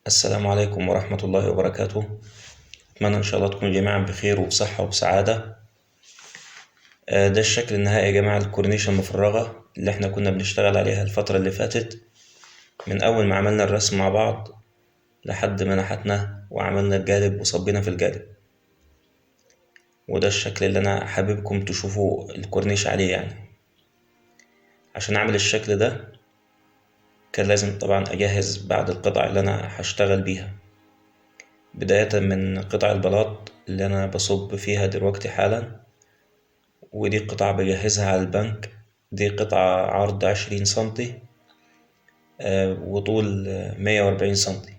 السلام عليكم ورحمة الله وبركاته. أتمنى إن شاء الله تكونوا جميعا بخير وبصحة وبسعادة. ده الشكل النهائي يا جماعة، الكورنيش المفرغة اللي احنا كنا بنشتغل عليها الفترة اللي فاتت، من أول ما عملنا الرسم مع بعض لحد ما نحتنا وعملنا الجانب وصبينا في الجانب. وده الشكل اللي أنا حاببكم تشوفوا الكورنيش عليه يعني. عشان أعمل الشكل ده كان لازم طبعا أجهز بعض القطع اللي أنا هشتغل بيها، بداية من قطع البلاط اللي أنا بصب فيها دلوقتي حالا، ودي قطعة بجهزها على البنك. دي قطعة عرض 20 سنتي وطول 140 سنتي.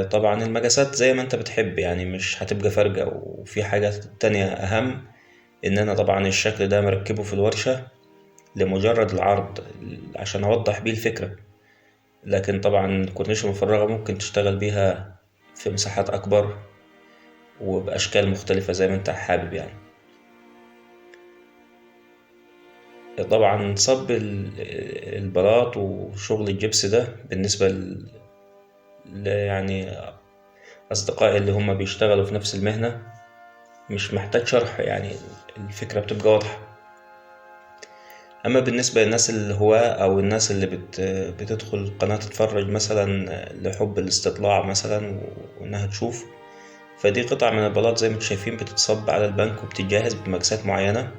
طبعا المقاسات زي ما انت بتحب يعني، مش هتبقى فارقة. وفي حاجة تانية أهم، إن أنا طبعا الشكل ده مركبه في الورشة لمجرد العرض عشان أوضح بيه الفكرة. لكن طبعا الكورنيش المفرغة ممكن تشتغل بيها في مساحات أكبر وبأشكال مختلفة زي ما انت حابب يعني. طبعا صب البلاط وشغل الجبس ده بالنسبة يعني أصدقائي اللي هم بيشتغلوا في نفس المهنة مش محتاج شرح يعني، الفكرة بتبقى واضحة. أما بالنسبة للناس الهواة أو الناس اللي بتدخل القناة تتفرج مثلا لحب الاستطلاع مثلا وإنها تشوف، فدي قطع من البلاط زي ما انتم شايفين بتتصب على البنك وبتتجهز بمقاسات معينة.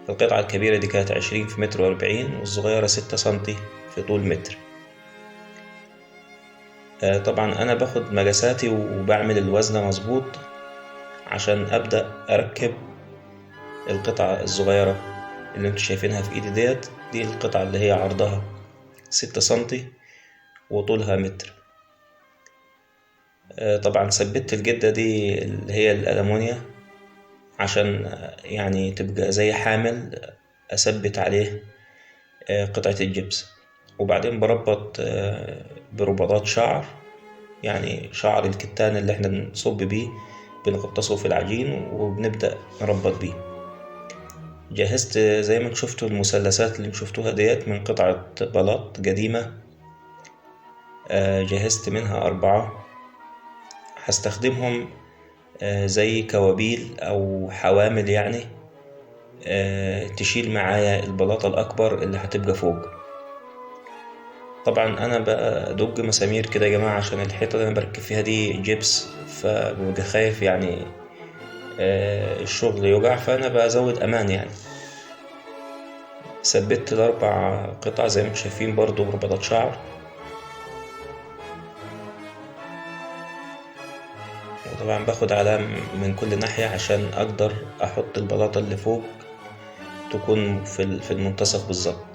القطعة الكبيرة دي كانت 20 في متر و40، والصغيرة 6 سنتي في طول متر. طبعا أنا باخد مقاساتي وبعمل الوزن مظبوط عشان أبدأ أركب القطعة الصغيرة اللي انتوا شايفينها في ايدي ديت. دي القطعة اللي هي عرضها 6 سنتي وطولها متر. طبعا ثبت الجدة دي اللي هي الألمونيا عشان يعني تبقى زي حامل أثبت عليه قطعة الجبس. وبعدين بربط برباطات شعر، يعني شعر الكتان اللي احنا بنصب بيه بنغطسه في العجين وبنبدأ نربط بيه. جهزت زي ما انتوا شفتوا المثلثات اللي انتوا شفتوها ديت من قطعة بلاط قديمة. جهزت منها 4 هستخدمهم زي كوابيل أو حوامل يعني، تشيل معايا البلاطة الأكبر اللي هتبقى فوق. طبعا أنا بدق مسامير كده يا جماعة عشان الحيطة اللي أنا بركب فيها دي جبس، فببقى خايف يعني الشغل يوجع، فأنا بزود أمان يعني. ثبت ال4 قطع زي ما انتم شايفين برضو برباطات شعر. وطبعا باخد علامة من كل ناحية عشان أقدر أحط البلاطة اللي فوق تكون في المنتصف بالظبط.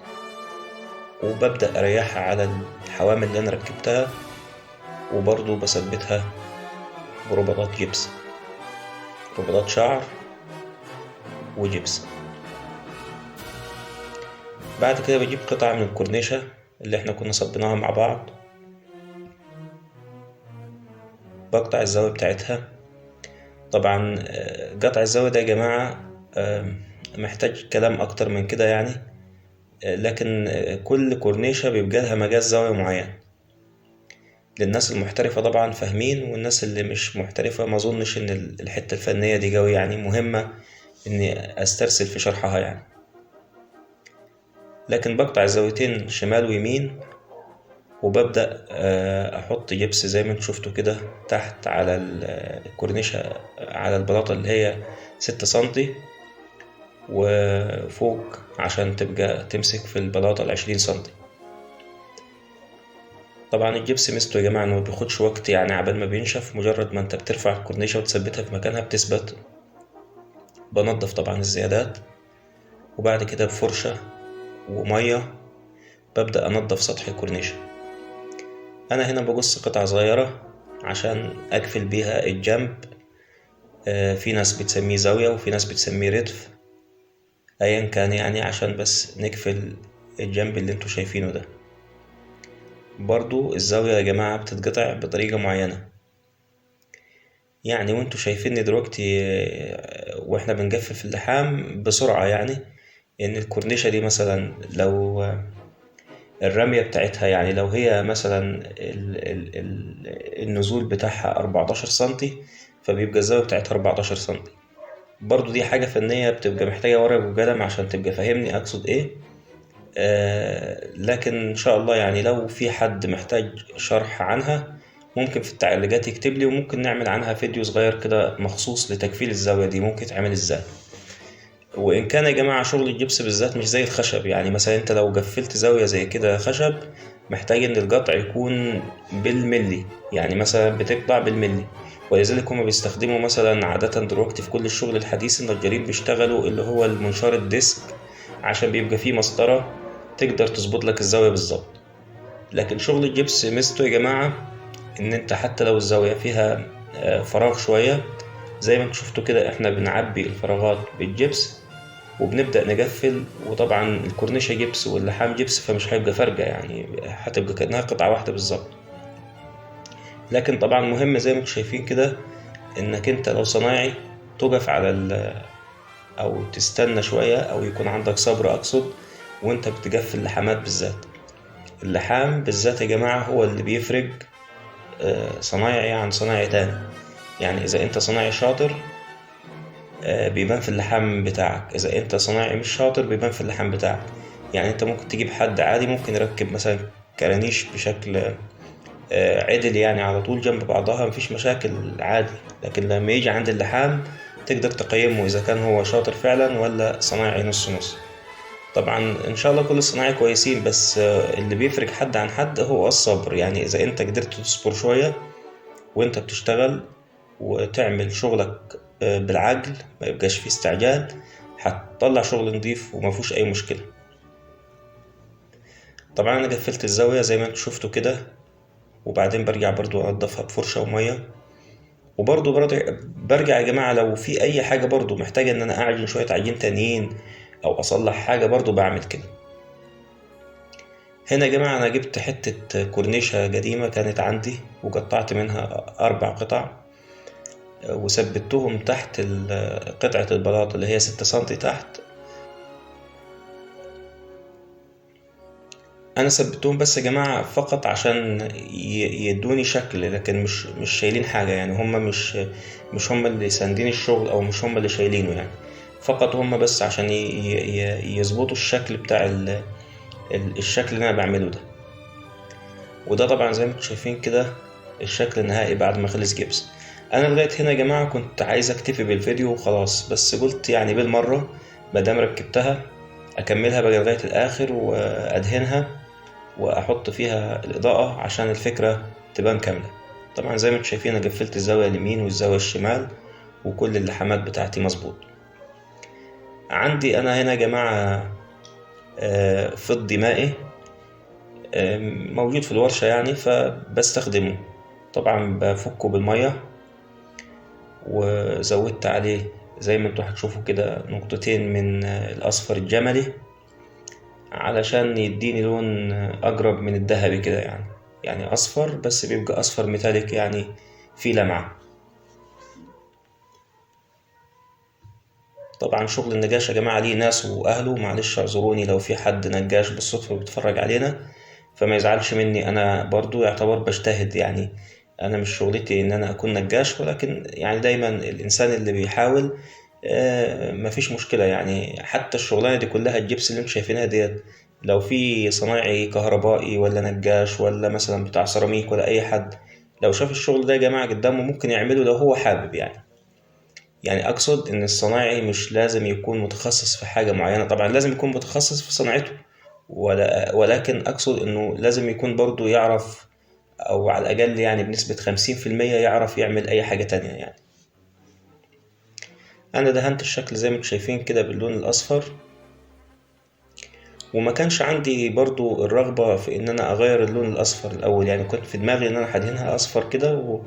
وببدأ أريحها على الحوامل اللي أنا ركبتها، وبرضو بثبتها برباطات جبس، رباطات شعر وجبس. بعد كده بجيب قطعة من الكورنيشة اللي احنا كنا صبيناها مع بعض، بقطع الزاوية بتاعتها. طبعا قطع الزاوية ده يا جماعة محتاج كلام أكتر من كده يعني. لكن كل كورنيشة بيبقى لها مجال زاوية معين. للناس المحترفة طبعا فاهمين، والناس اللي مش محترفة ما اظنش ان الحتة الفنية دي قوي يعني مهمة اني استرسل في شرحها يعني. لكن بقطع الزاويتين شمال ويمين، وببدأ احط جبس زي ما انتوا شفتوا كده تحت على الكورنيشة، على البلاطة اللي هي 6 سنتي، وفوق عشان تبقى تمسك في البلاطة ال20 سنتي. طبعا الجبس ميزته يا جماعة انه مبياخدش وقت يعني عبال ما بينشف، مجرد ما انت بترفع الكورنيشة وتثبتها في مكانها بتثبت. بنضف طبعا الزيادات، وبعد كده بفرشة ومية ببدأ أنضف سطح الكورنيشة. أنا هنا بقص قطعة صغيرة عشان أقفل بيها الجنب. في ناس بتسميه زاوية وفي ناس بتسميه ردف، أيا كان يعني، عشان بس نقفل الجنب اللي انتوا شايفينه ده. برضو الزاوية يا جماعة بتتقطع بطريقة معينة يعني، وانتوا شايفيني دلوقتي واحنا بنجفف اللحام بسرعة يعني. ان الكورنيشة دي مثلا لو الرمية بتاعتها، يعني لو هي مثلا النزول بتاعها 14 سنتي، فبيبقى الزاوية بتاعتها 14 سنتي. برضو دي حاجة فنية بتبقى محتاجة ورق وقلم عشان تبقى فاهمني أقصد إيه. لكن إن شاء الله يعني لو في حد محتاج شرح عنها ممكن في التعليقات يكتب لي، وممكن نعمل عنها فيديو صغير كده مخصوص لتكفيل الزاوية دي ممكن يتعمل إزاي. وإن كان يا جماعة شغل الجبس بالذات مش زي الخشب، يعني مثلا أنت لو قفلت زاوية زي كده خشب محتاج إن القطع يكون بالملي، يعني مثلا بتقطع بالملي. ولذلك هما بيستخدموا مثلا عادة دلوقتي في كل الشغل الحديث النجارين بيشتغلوا اللي هو المنشار الديسك، عشان بيبقى فيه مسطرة تقدر تظبط لك الزاوية بالظبط. لكن شغل الجبس ميزته يا جماعة إن أنت حتى لو الزاوية فيها فراغ شوية، زي ما انتوا شفتوا كده احنا بنعبي الفراغات بالجبس وبنبدأ نقفل. وطبعا الكورنيشة جبس واللحام جبس، فمش هيبقى فارقة، يعني هتبقى كأنها قطعة واحدة بالظبط. لكن طبعا مهم زي ما انتوا شايفين كده انك انت لو صنايعي تقف على او تستنى شوية او يكون عندك صبر اقصد وانت بتقفل اللحامات بالذات. اللحام بالذات يا جماعة هو اللي بيفرق صنايعي عن صنايعي تاني. يعني اذا انت صنايعي شاطر بيبان في اللحام بتاعك، اذا انت صنايعي مش شاطر بيبان في اللحام بتاعك. يعني انت ممكن تجيب حد عادي ممكن يركب مثلا كرانيش بشكل عدل يعني على طول جنب بعضها مفيش مشاكل عادي، لكن لما يجي عند اللحام تقدر تقيمه اذا كان هو شاطر فعلا ولا صنايعي نص نص. طبعا ان شاء الله كل الصنايعي كويسين، بس اللي بيفرق حد عن حد هو الصبر. يعني اذا انت قدرت تصبر شوية وانت بتشتغل وتعمل شغلك بالعقل ما يبقاش فيه استعجال، هتطلع شغل نضيف ومفيهوش اي مشكلة. طبعا انا قفلت الزاوية زي ما انتوا شفتوا كده، وبعدين برجع برضو انضفها بفرشة ومية. وبرضو برجع يا جماعة لو في اي حاجة برضو محتاجة ان انا اعجن شوية عجين تانيين او اصلح حاجة برضو بعمل كده. هنا يا جماعة انا جبت حتة كورنيشة قديمة كانت عندي وقطعت منها 4 قطع وثبتهم تحت قطعة البلاط اللي هي 6 سنتي تحت. انا ثبتهم بس يا جماعة فقط عشان يدوني شكل، لكن مش شايلين حاجة، يعني هم مش هم اللي ساندين الشغل او مش هم اللي شايلينه، يعني فقط هم بس عشان يظبطوا الشكل بتاع الشكل اللي انا بعمله ده. وده طبعا زي ما انتم شايفين كده الشكل النهائي بعد ما خلص جبس. انا لغاية هنا يا جماعة كنت عايز اكتفي بالفيديو وخلاص، بس قلت يعني بالمرة مادام ركبتها اكملها بقى لغاية الاخر وادهنها واحط فيها الاضاءة عشان الفكرة تبان كاملة. طبعا زي ما انتم شايفين انا قفلت الزاوية اليمين والزاوية الشمال وكل اللحامات بتاعتي مظبوط. عندي انا هنا يا جماعة فضي مائي موجود في الورشة يعني فبستخدمه. طبعا بفكه بالمية وزودت عليه زي ما انتوا هتشوفوا كده نقطتين من الاصفر الجملي علشان يديني لون اقرب من الذهبي كده، يعني اصفر بس بيبقى اصفر ميتاليك يعني في لمعة. طبعا شغل النجاش يا جماعة ليه ناس واهله، معلش اعذروني لو في حد نجاش بالصدفة بيتفرج علينا فما يزعلش مني، انا برضو يعتبر بجتهد. يعني انا مش شغلتي ان انا اكون نجاش، ولكن يعني دايما الانسان اللي بيحاول مفيش مشكلة. يعني حتى الشغلانة دي كلها الجبس اللي انتم شايفينها ديت لو في صنايعي كهربائي ولا نجاش ولا مثلا بتاع سيراميك ولا اي حد لو شاف الشغل ده يا جماعة قدامه ممكن يعمله لو هو حابب. يعني اقصد ان الصنايعي مش لازم يكون متخصص في حاجة معينة، طبعا لازم يكون متخصص في صناعته ولكن اقصد انه لازم يكون برضو يعرف او على الاقل يعني بنسبة 50% يعرف يعمل اي حاجة تانية. يعني انا دهنت الشكل زي ما انتم شايفين كده باللون الاصفر، وما كانش عندي برضو الرغبة في ان انا اغير اللون الاصفر الاول، يعني كنت في دماغي ان انا هدهنها اصفر كده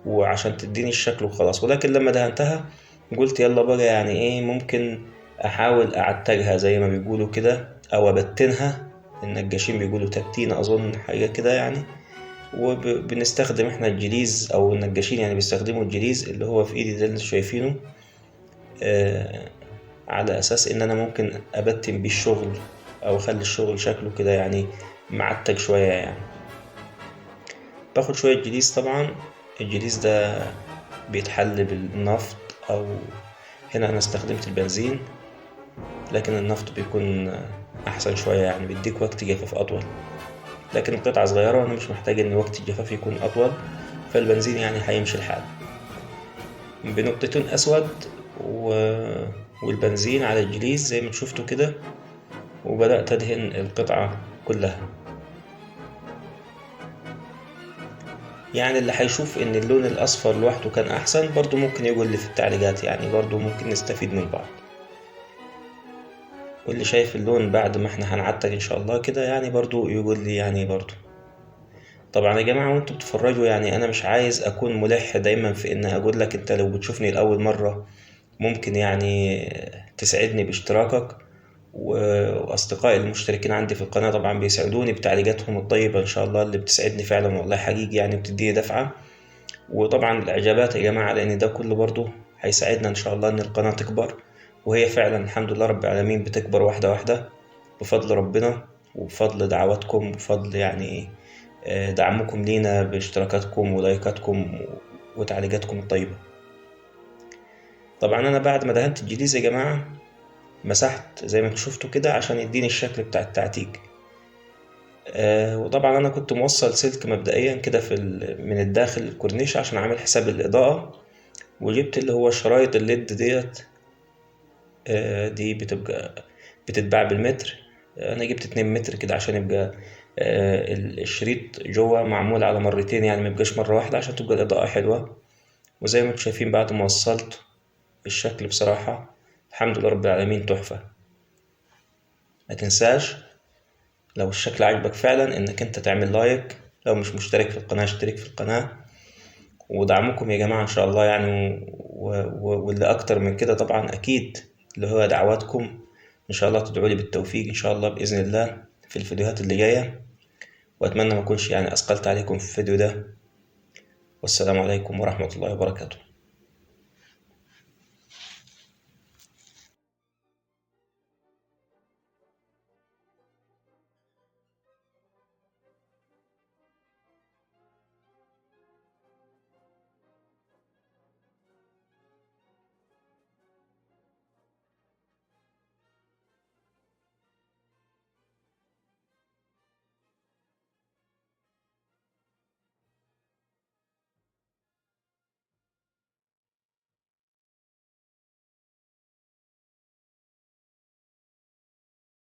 وعشان تديني الشكل وخلاص. ولكن لما دهنتها قلت يلا بقى يعني ايه ممكن احاول اعتجها زي ما بيقولوا كده او ابتنها، النجاشين بيقولوا تبتين اظن حاجة كده يعني. وبنستخدم احنا الجليز او النجاشين يعني بيستخدموا الجليز اللي هو في ايدي ده اللي شايفينه على اساس ان انا ممكن ابتن بيه الشغل او اخلي الشغل شكله كده يعني معتج شوية يعني. باخد شوية جليس. طبعا الجليس ده بيتحل بالنفط، أو هنا أنا استخدمت البنزين، لكن النفط بيكون أحسن شوية يعني، بيديك وقت جفاف أطول، لكن القطعة صغيرة وأنا مش محتاج إن وقت الجفاف يكون أطول، فالبنزين يعني هيمشي الحال. بنقطتين أسود والبنزين على الجليس زي ما شفتوا كده، وبدأت أدهن القطعة كلها. يعني اللي هيشوف إن اللون الأصفر لوحده كان أحسن برضو ممكن يقول لي في التعليقات، يعني برضو ممكن نستفيد من بعض. واللي شايف اللون بعد ما احنا هنعتق إن شاء الله كده يعني برضو يقول لي يعني برضو. طبعا يا جماعة وانتوا بتتفرجوا، يعني أنا مش عايز أكون ملح دايما في إن أقول لك أنت لو بتشوفني لأول مرة ممكن يعني تسعدني باشتراكك، وأصدقائي المشتركين عندي في القناة طبعا بيسعدوني بتعليقاتهم الطيبة إن شاء الله، اللي بتسعدني فعلا والله حقيقي يعني، بتديني دفعة. وطبعا الإعجابات يا جماعة، لأن ده كله برضه هيساعدنا إن شاء الله إن القناة تكبر، وهي فعلا الحمد لله رب العالمين بتكبر واحدة واحدة بفضل ربنا، وبفضل دعواتكم، وبفضل يعني دعمكم لينا باشتراكاتكم ولايكاتكم وتعليقاتكم الطيبة. طبعا أنا بعد ما دهنت الجليز يا جماعة مسحت زي ما انتوا شفتوا كده عشان يديني الشكل بتاع التعتيق. وطبعا انا كنت موصل سلك مبدئيا كده من الداخل الكورنيش عشان عامل حساب الاضاءة، وجبت اللي هو شرايط الليد ديت. دي بتتباع بالمتر. انا جبت 2 متر كده عشان يبقى الشريط جوه معمول على مرتين، يعني ميبقاش مرة واحدة عشان تبقى الإضاءة حلوة. وزي ما انتوا شايفين بعد ما وصلت الشكل بصراحة الحمد لله رب العالمين تحفة. ما تنساش لو الشكل عجبك فعلا انك انت تعمل لايك، لو مش مشترك في القناة اشترك في القناة، ودعمكم يا جماعة ان شاء الله يعني، واللي اكتر من كده طبعا اكيد اللي هو دعواتكم ان شاء الله تدعوا لي بالتوفيق ان شاء الله بإذن الله في الفيديوهات اللي جاية. واتمنى ما اكونش يعني اثقلت عليكم في الفيديو ده، والسلام عليكم ورحمة الله وبركاته.